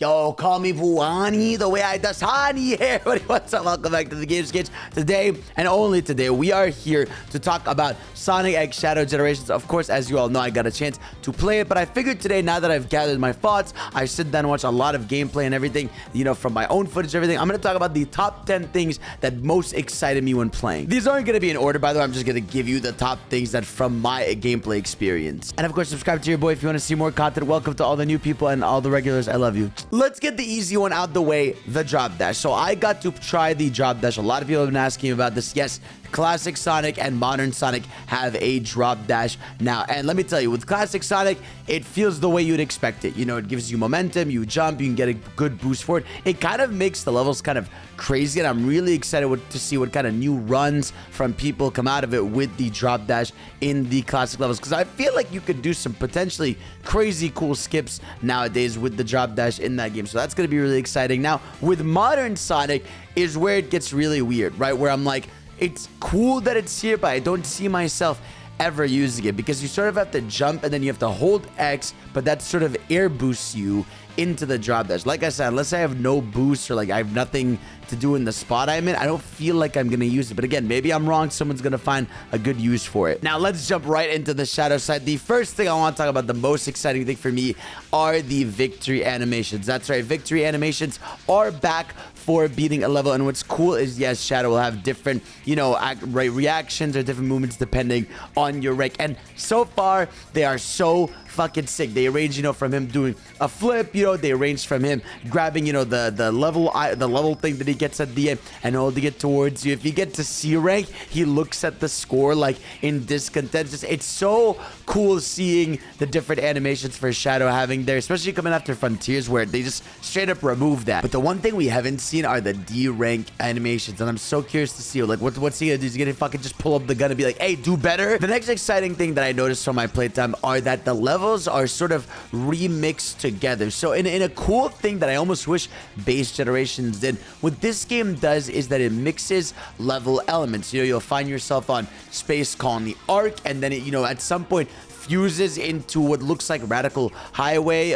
Yo, call me Vuani, the way I Dasani. Hey, everybody, what's up? Welcome back to the Game Sketch. Today, and only today, we are here to talk about Sonic X Shadow Generations. Of course, as you all know, I got a chance to play it, but I figured today, now that I've gathered my thoughts, I sit down and watch a lot of gameplay and everything, you know, from my own footage, everything. I'm going to talk about the top 10 things that most excited me when playing. These aren't going to be in order, by the way. I'm just going to give you the top things that from my gameplay experience. And of course, subscribe to your boy if you want to see more content. Welcome to all the new people and all the regulars. I love you. Let's get the easy one out the way, the drop dash. So I got to try the drop dash. A lot of people have been asking about this. Yes, classic Sonic and modern Sonic have a drop dash now. And let me tell you, with classic Sonic, it feels the way you'd expect it. You know, it gives you momentum, you jump, you can get a good boost for it. It kind of makes the levels kind of crazy, and I'm really excited to see what kind of new runs from people come out of it with the drop dash in the classic levels, because I feel like you could do some potentially crazy cool skips nowadays with the drop dash in that game. So that's going to be really exciting. Now, with modern Sonic is where it gets really weird, right? Where I'm like, it's cool that it's here, but I don't see myself ever using it, because you sort of have to jump and then you have to hold X, but that sort of air boosts you into the drop dash. Like I said, unless I have no boost or like I have nothing to do in the spot I'm in, I don't feel like I'm gonna use it. But again, maybe I'm wrong. Someone's gonna find a good use for it. Now let's jump right into the shadow side. The first thing I want to talk about, the most exciting thing for me, are the victory animations. That's right, victory animations are back for beating a level. And what's cool is, yes, Shadow will have different, you know, reactions or different movements depending on your rank. And so far, they are so fucking sick. They range, you know, from him doing a flip, you know, they range from him grabbing, you know, the level thing that he gets at the end and holding it towards you. If you get to C rank, he looks at the score like in discontent. It's so cool seeing the different animations for Shadow having there, especially coming after Frontiers, where they just straight up remove that. But the one thing we haven't seen are the D rank animations, and I'm so curious to see like what's he gonna do. Is he gonna fucking just pull up the gun and be like, hey, do better? The next exciting thing that I noticed from my playtime are that the levels are sort of remixed together. So in a cool thing that I almost wish base generations did, what this game does is that it mixes level elements. You know, you'll find yourself on Space Colony Arc, and then it, you know, at some point fuses into what looks like Radical Highway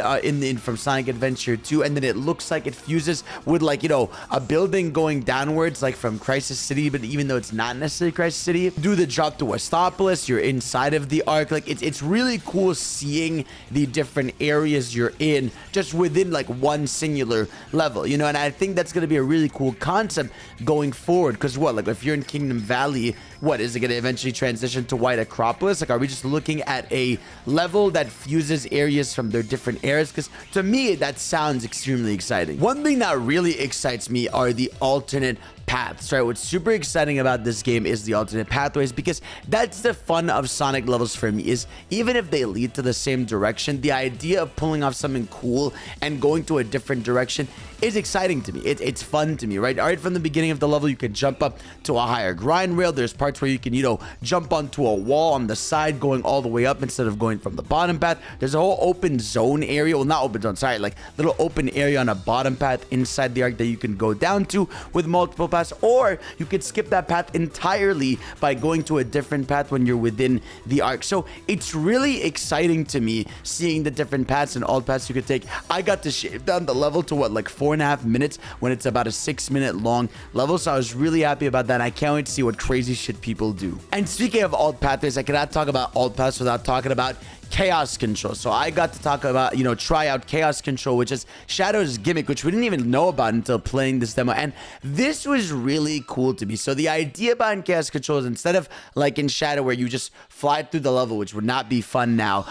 from Sonic Adventure 2, and then it looks like it fuses with, like, you know, a building going downwards, like from Crisis City, but even though it's not necessarily Crisis City. Do the drop to Westopolis, you're inside of the arc. Like, it's really cool seeing the different areas you're in just within like one singular level, you know. And I think that's going to be a really cool concept going forward, because what, like, if you're in Kingdom Valley, what is it going to eventually transition to White Acropolis? Like, are we just looking at a level that fuses areas from their different eras? Because to me, that sounds extremely exciting. One thing that really excites me are the alternate paths, right? What's super exciting about this game is the alternate pathways, because that's the fun of Sonic levels for me, is even if they lead to the same direction, the idea of pulling off something cool and going to a different direction is exciting to me. It's fun to me, right? Right from the beginning of the level, you can jump up to a higher grind rail. There's parts where you can, you know, jump onto a wall on the side going all the way up instead of going from the bottom path. There's a whole open zone area. Well, not open zone, sorry, like little open area on a bottom path inside the arc that you can go down to with multiple paths, or you could skip that path entirely by going to a different path when you're within the arc. So it's really exciting to me seeing the different paths and alt paths you could take. I got to shave down the level to what, like 4.5 minutes when it's about a 6-minute long level. So I was really happy about that. I can't wait to see what crazy shit people do. And speaking of alt pathways, I cannot talk about alt paths without talking about Chaos Control. So I got to talk about, you know, try out Chaos Control, which is Shadow's gimmick, which we didn't even know about until playing this demo. And this was really cool to me. So the idea behind Chaos Control is, instead of like in Shadow where you just fly through the level, which would not be fun now,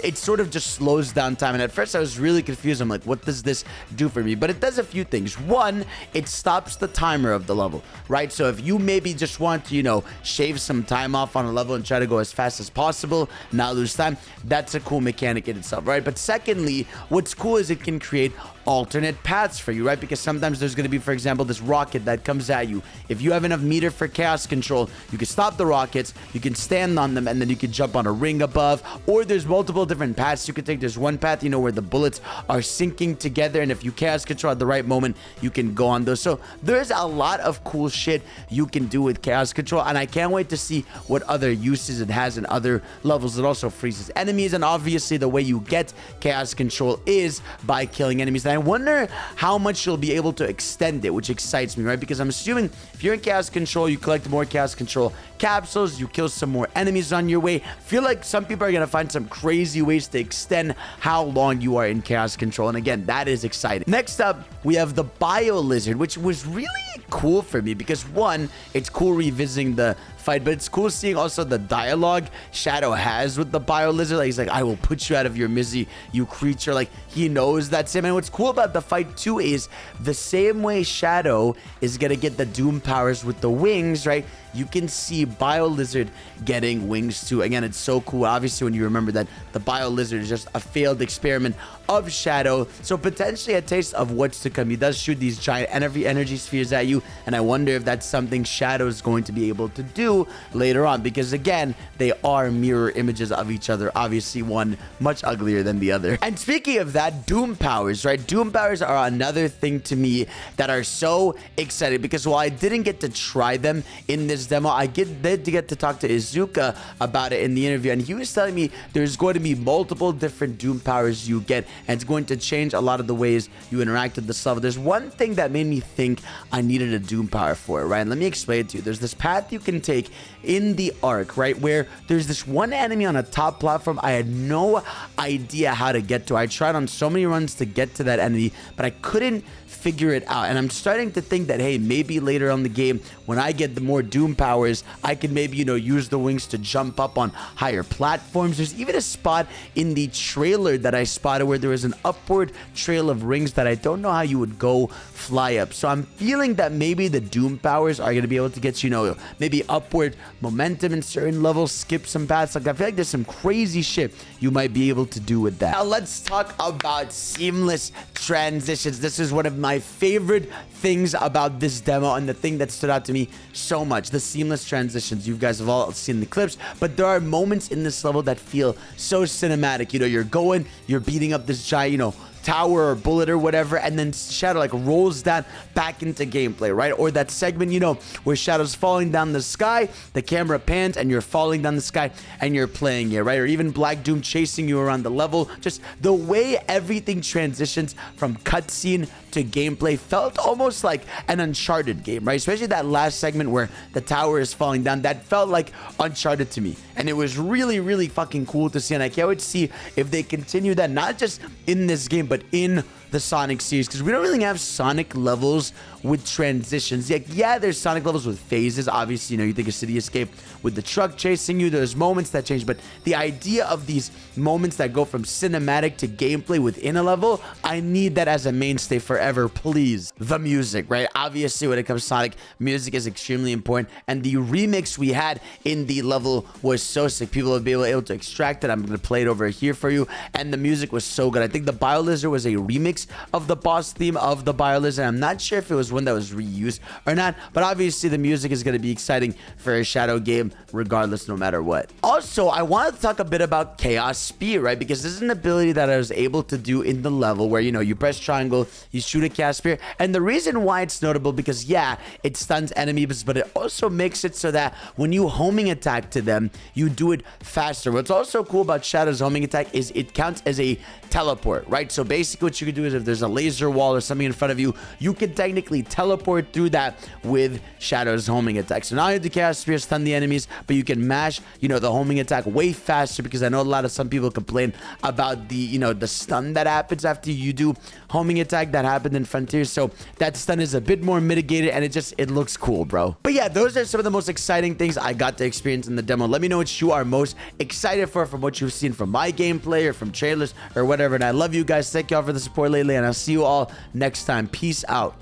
it sort of just slows down time. And at first I was really confused. I'm like, what does this do for me? But it does a few things. One, it stops the timer of the level, right? So if you maybe just want to, you know, shave some time off on a level and try to go as fast as possible, not lose time, that's a cool mechanic in itself, right? But secondly, what's cool is it can create alternate paths for you, right? Because sometimes there's going to be, for example, this rocket that comes at you. If you have enough meter for Chaos Control, you can stop the rockets, you can stand on them, and then you can jump on a ring above. Or there's multiple different paths you can take. There's one path, you know, where the bullets are sinking together, and if you Chaos Control at the right moment, you can go on those. So there's a lot of cool shit you can do with Chaos Control, and I can't wait to see what other uses it has in other levels. It also freezes enemies, and obviously the way you get Chaos Control is by killing enemies. I wonder how much you'll be able to extend it, which excites me, right? Because I'm assuming if you're in Chaos Control, you collect more Chaos Control capsules, you kill some more enemies on your way. Feel like some people are going to find some crazy ways to extend how long you are in Chaos Control. And again, that is exciting. Next up, we have the Bio Lizard, which was really cool for me because one, it's cool revisiting the fight, but it's cool seeing also the dialogue Shadow has with the Bio Lizard. Like, he's like, I will put you out of your misery, you creature. Like, he knows that's him. And what's cool about the fight too is the same way Shadow is gonna get the Doom powers with the wings, right? You can see Bio Lizard getting wings too. Again, it's so cool. Obviously, when you remember that the Bio Lizard is just a failed experiment of Shadow, so potentially a taste of what's to come. He does shoot these giant energy spheres at you, and I wonder if that's something Shadow is going to be able to do later on, because again, they are mirror images of each other. Obviously, one much uglier than the other. And speaking of that, Doom powers, right? Doom powers are another thing to me that are so exciting, because while I didn't get to try them in this demo, I did get to talk to Izuka about it in the interview, and he was telling me there's going to be multiple different Doom powers you get, and it's going to change a lot of the ways you interact with this level. There's one thing that made me think I needed a Doom power for it, right? And let me explain it to you. There's this path you can take in the arc, right, where there's this one enemy on a top platform I had no idea how to get to. I tried on so many runs to get to that enemy, but I couldn't figure it out. And I'm starting to think that, hey, maybe later on the game, when I get the more Doom powers, I can maybe, you know, use the wings to jump up on higher platforms. There's even a spot in the trailer that I spotted where there was an upward trail of rings that I don't know how you would go fly up. So I'm feeling that maybe the Doom powers are going to be able to get, you know, maybe upward momentum in certain levels, skip some paths. Like, I feel like there's some crazy shit you might be able to do with that. Now let's talk about seamless transitions. This is one of my favorite things about this demo, and the thing that stood out to me so much, the seamless transitions. You guys have all seen the clips, but there are moments in this level that feel so cinematic. You know, you're beating up this giant, you know, tower or bullet or whatever, and then Shadow like rolls that back into gameplay, right? Or that segment, you know, where Shadow's falling down the sky, the camera pans and you're falling down the sky and you're playing it, right? Or even Black Doom chasing you around the level. Just the way everything transitions from cutscene to gameplay felt almost like an Uncharted game, right? Especially that last segment where the tower is falling down. That felt like Uncharted to me, and it was really, really fucking cool to see. And I can't wait to see if they continue that, not just in this game, but in the Sonic series, because we don't really have Sonic levels with transitions. Yeah, there's Sonic levels with phases. Obviously, you know, you think of City Escape with the truck chasing you. There's moments that change, but the idea of these moments that go from cinematic to gameplay within a level, I need that as a mainstay forever, please. The music, right? Obviously, when it comes to Sonic, music is extremely important, and the remix we had in the level was so sick. People will be able to extract it. I'm going to play it over here for you, and the music was so good. I think the Bio Lizard was a remix of the boss theme of the Bio Lizard. I'm not sure if it was one that was reused or not, but obviously the music is going to be exciting for a Shadow game regardless, no matter what. Also, I wanted to talk a bit about Chaos Spear, right? Because this is an ability that I was able to do in the level where, you know, you press triangle, you shoot a Chaos Spear, and the reason why it's notable, because yeah, it stuns enemies, but it also makes it so that when you homing attack to them, you do it faster. What's also cool about Shadow's homing attack is it counts as a teleport, right? So basically what you can do is if there's a laser wall or something in front of you, you can technically teleport through that with Shadow's homing attack. So not only do Chaos Spear stun the enemies, but you can mash, you know, the homing attack way faster, because I know a lot of some people complain about the, you know, the stun that happens after you do homing attack that happened in Frontier. So that stun is a bit more mitigated, and it looks cool, bro. But yeah, those are some of the most exciting things I got to experience in the demo. Let me know what you are most excited for from what you've seen from my gameplay or from trailers or whatever. And I love you guys. Thank y'all for the support lately, and I'll see you all next time. Peace out.